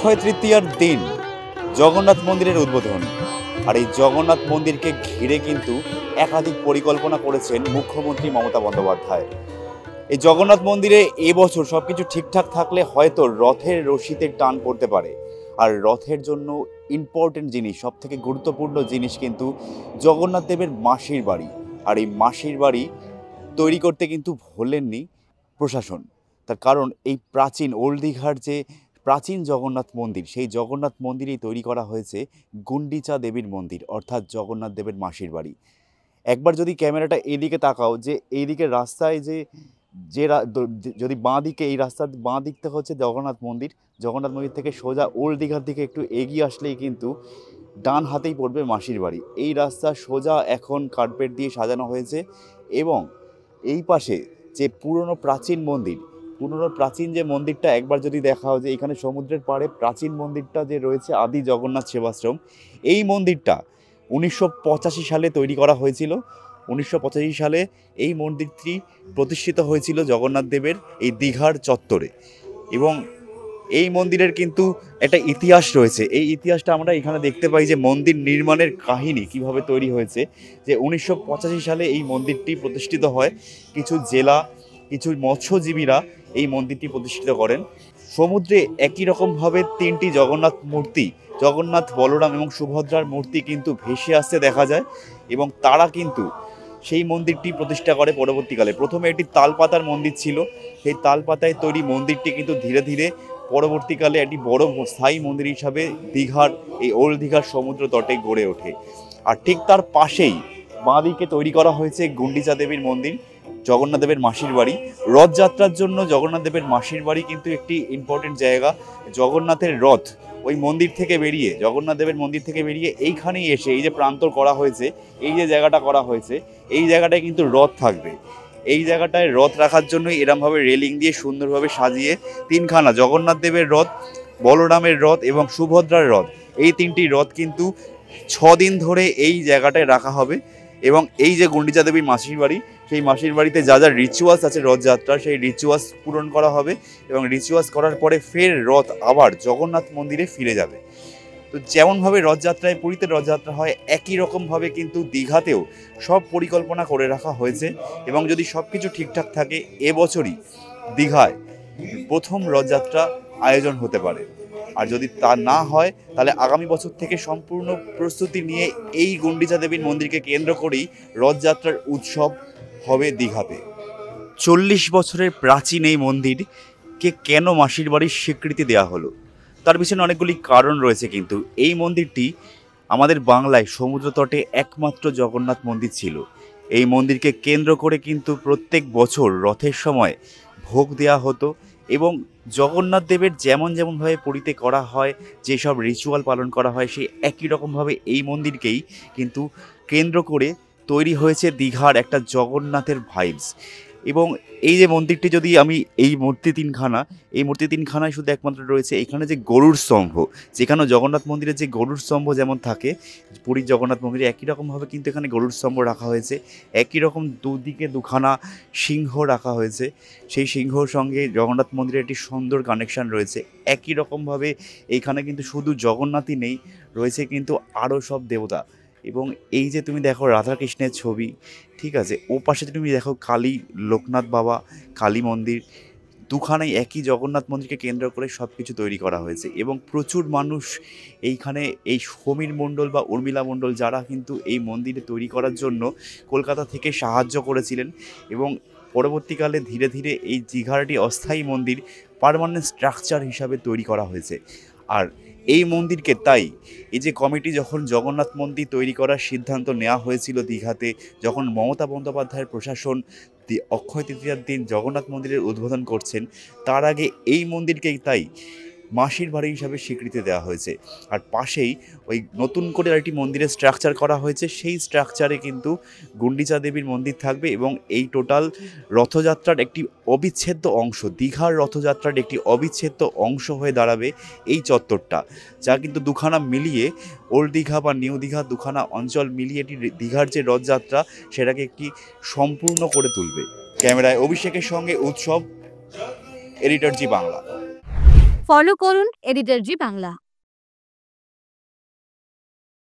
অক্ষয় তৃতীয়ার দিন জগন্নাথ মন্দিরের উদ্বোধন। আর এই জগন্নাথ মন্দিরকে ঘিরে কিন্তু একাধিক পরিকল্পনা করেছেন মুখ্যমন্ত্রী মমতা বন্দ্যোপাধ্যায়। এই জগন্নাথ মন্দিরে এবছর সবকিছু ঠিকঠাক থাকলে হয়তো রথের রশিতে টান পড়তে পারে। আর রথের জন্য ইম্পর্টেন্ট জিনিস, সব থেকে গুরুত্বপূর্ণ জিনিস কিন্তু জগন্নাথ দেবের মাসির বাড়ি। আর এই মাসির বাড়ি তৈরি করতে কিন্তু ভোলেননি প্রশাসন। তার কারণ এই প্রাচীন ওল্ড দীঘার যে প্রাচীন জগন্নাথ মন্দির, সেই জগন্নাথ মন্দিরেই তৈরি করা হয়েছে গুন্ডিচা দেবীর মন্দির, অর্থাৎ জগন্নাথ দেবের মাসির বাড়ি। একবার যদি ক্যামেরাটা এদিকে তাকাও, যে এইদিকে রাস্তায় যে যে যদি বাঁ দিকে, এই রাস্তার বাঁ দিক থেকে হচ্ছে জগন্নাথ মন্দির। জগন্নাথ মন্দির থেকে সোজা ওল্ড দীঘার দিকে একটু এগিয়ে আসলেই কিন্তু ডান হাতেই পড়বে মাসির বাড়ি। এই রাস্তা সোজা এখন কার্পেট দিয়ে সাজানো হয়েছে এবং এই পাশে যে পুরনো প্রাচীন মন্দির, পুরনো প্রাচীন যে মন্দিরটা একবার যদি দেখাও, যে এখানে সমুদ্রের পাড়ে প্রাচীন মন্দিরটা যে রয়েছে আদি জগন্নাথ সেবাশ্রম, এই মন্দিরটা 1985 সালে তৈরি করা হয়েছিল। 1985 সালে এই মন্দিরটি প্রতিষ্ঠিত হয়েছিল জগন্নাথ দেবের এই দীঘার চত্বরে। এবং এই মন্দিরের কিন্তু একটা ইতিহাস রয়েছে। এই ইতিহাসটা আমরা এখানে দেখতে পাই যে মন্দির নির্মাণের কাহিনী কিভাবে তৈরি হয়েছে। যে 1985 সালে এই মন্দিরটি প্রতিষ্ঠিত হয়। কিছু জেলা, কিছু মৎস্যজীবীরা এই মন্দিরটি প্রতিষ্ঠিত করেন। সমুদ্রে একই রকমভাবে তিনটি জগন্নাথ মূর্তি, জগন্নাথ, বলরাম এবং সুভদ্রার মূর্তি কিন্তু ভেসে আসতে দেখা যায় এবং তারা কিন্তু সেই মন্দিরটি প্রতিষ্ঠা করে পরবর্তীকালে। প্রথমে একটি তালপাতার মন্দির ছিল, সেই তালপাতায় তৈরি মন্দিরটি কিন্তু ধীরে ধীরে পরবর্তীকালে একটি বড় স্থায়ী মন্দির হিসাবে দীঘার, এই ওল্ড দীঘার সমুদ্র তটে গড়ে ওঠে। আর ঠিক তার পাশেই বাঁ দিকে তৈরি করা হয়েছে গুন্ডিচা দেবীর মন্দির, জগন্নাথ দেবের মাসির বাড়ি। রথযাত্রার জন্য জগন্নাথ দেবের মাসির বাড়ি কিন্তু একটি ইম্পর্টেন্ট জায়গা। জগন্নাথের রথ ওই মন্দির থেকে বেরিয়ে, জগন্নাথ দেবের মন্দির থেকে বেরিয়ে এইখানেই এসে, এই যে প্রান্তর করা হয়েছে, এই যে জায়গাটা করা হয়েছে, এই জায়গাটায় কিন্তু রথ থাকবে। এই জায়গাটায় রথ রাখার জন্যই এরমভাবে রেলিং দিয়ে সুন্দরভাবে সাজিয়ে তিনখানা, জগন্নাথ দেবের রথ, বলরামের রথ এবং সুভদ্রার রথ, এই তিনটি রথ কিন্তু 6 দিন ধরে এই জায়গাটায় রাখা হবে। এবং এই যে গুন্ডিচা দেবীর মাসির বাড়ি, সেই মাসির বাড়িতে যা যা রিচুয়ালস আছে রথযাত্রার, সেই রিচুয়ালস পূরণ করা হবে এবং রিচুয়ালস করার পরে ফের রথ আবার জগন্নাথ মন্দিরে ফিরে যাবে। তো যেমনভাবে রথযাত্রায়, পুরীতে রথযাত্রা হয়, একই রকমভাবে কিন্তু দীঘাতেও সব পরিকল্পনা করে রাখা হয়েছে। এবং যদি সব কিছু ঠিকঠাক থাকে, এবছরই দীঘায় প্রথম রথযাত্রা আয়োজন হতে পারে। আর যদি তা না হয়, তাহলে আগামী বছর থেকে সম্পূর্ণ প্রস্তুতি নিয়ে এই গুন্ডিচা দেবীর মন্দিরকে কেন্দ্র করেই রথযাত্রার উৎসব হবে দীঘাতে। 40 বছরের প্রাচীন এই মন্দিরকে কেন মাসির বাড়ির স্বীকৃতি দেওয়া হলো, তার পিছনে অনেকগুলি কারণ রয়েছে। কিন্তু এই মন্দিরটি আমাদের বাংলায় সমুদ্র তটে একমাত্র জগন্নাথ মন্দির ছিল। এই মন্দিরকে কেন্দ্র করে কিন্তু প্রত্যেক বছর রথের সময় ভোগ দেওয়া হতো এবং জগন্নাথ দেবের যেমনভাবে পুরীতে করা হয়, যেসব রিচুয়াল পালন করা হয়, সেই একই রকমভাবে এই মন্দিরকেই কিন্তু কেন্দ্র করে তৈরি হয়েছে দীঘার একটা জগন্নাথের ভাইবস। এবং এই যে মন্দিরটি, যদি আমি এই মূর্তি তিনখানায় শুধু একমাত্র রয়েছে এখানে যে গরুড় স্তম্ভ, যেখানে জগন্নাথ মন্দিরের যে গরুড় স্তম্ভ যেমন থাকে পুরীর জগন্নাথ মন্দিরে, একই রকমভাবে কিন্তু এখানে গরুড় স্তম্ভ রাখা হয়েছে। একই রকম দুদিকে দুখানা সিংহ রাখা হয়েছে। সেই সিংহর সঙ্গে জগন্নাথ মন্দিরের একটি সুন্দর কানেকশান রয়েছে। একই রকমভাবে এইখানে কিন্তু শুধু জগন্নাথই নেই, রয়েছে কিন্তু আরও সব দেবতা। এবং এই যে তুমি দেখো রাধাকৃষ্ণের ছবি, ঠিক আছে, ও পাশে তুমি দেখো কালী, লোকনাথ বাবা, কালী মন্দির, দুখানেই একই জগন্নাথ মন্দিরকে কেন্দ্র করে সব কিছু তৈরি করা হয়েছে। এবং প্রচুর মানুষ এইখানে, এই সমীর মণ্ডল বা উর্মিলা মণ্ডল, যারা কিন্তু এই মন্দিরে তৈরি করার জন্য কলকাতা থেকে সাহায্য করেছিলেন এবং পরবর্তীকালে ধীরে ধীরে এই দীঘাটি অস্থায়ী মন্দির পার্মানেন্ট স্ট্রাকচার হিসাবে তৈরি করা হয়েছে। আর এই মন্দিরকে তাই এই যে কমিটি যখন জগন্নাথ মন্দির তৈরি করার সিদ্ধান্ত নেওয়া হয়েছিল দীঘাতে, যখন মমতা বন্দ্যোপাধ্যায়ের প্রশাসন অক্ষয় তৃতীয়ার দিন জগন্নাথ মন্দিরের উদ্বোধন করছেন, তার আগে এই মন্দিরকেই তাই মাসির বাড়ি হিসাবে স্বীকৃতি দেওয়া হয়েছে। আর পাশেই ওই নতুন করে আরেকটি মন্দিরের স্ট্রাকচার করা হয়েছে, সেই স্ট্রাকচারে কিন্তু গুন্ডিচা দেবীর মন্দির থাকবে এবং এই টোটাল রথযাত্রার একটি অবিচ্ছেদ্য অংশ, দীঘার রথযাত্রার একটি অবিচ্ছেদ্য অংশ হয়ে দাঁড়াবে এই চত্বরটা, যা কিন্তু দুখানা মিলিয়ে, ওল্ড দীঘা বা নিউ দীঘা দুখানা অঞ্চল মিলিয়ে এটি দীঘার যে রথযাত্রা সেটাকে একটি সম্পূর্ণ করে তুলবে। ক্যামেরায় অভিষেকের সঙ্গে উৎসব, এডিটর জি বাংলা। ফলো করুন এডিটর জি বাংলা।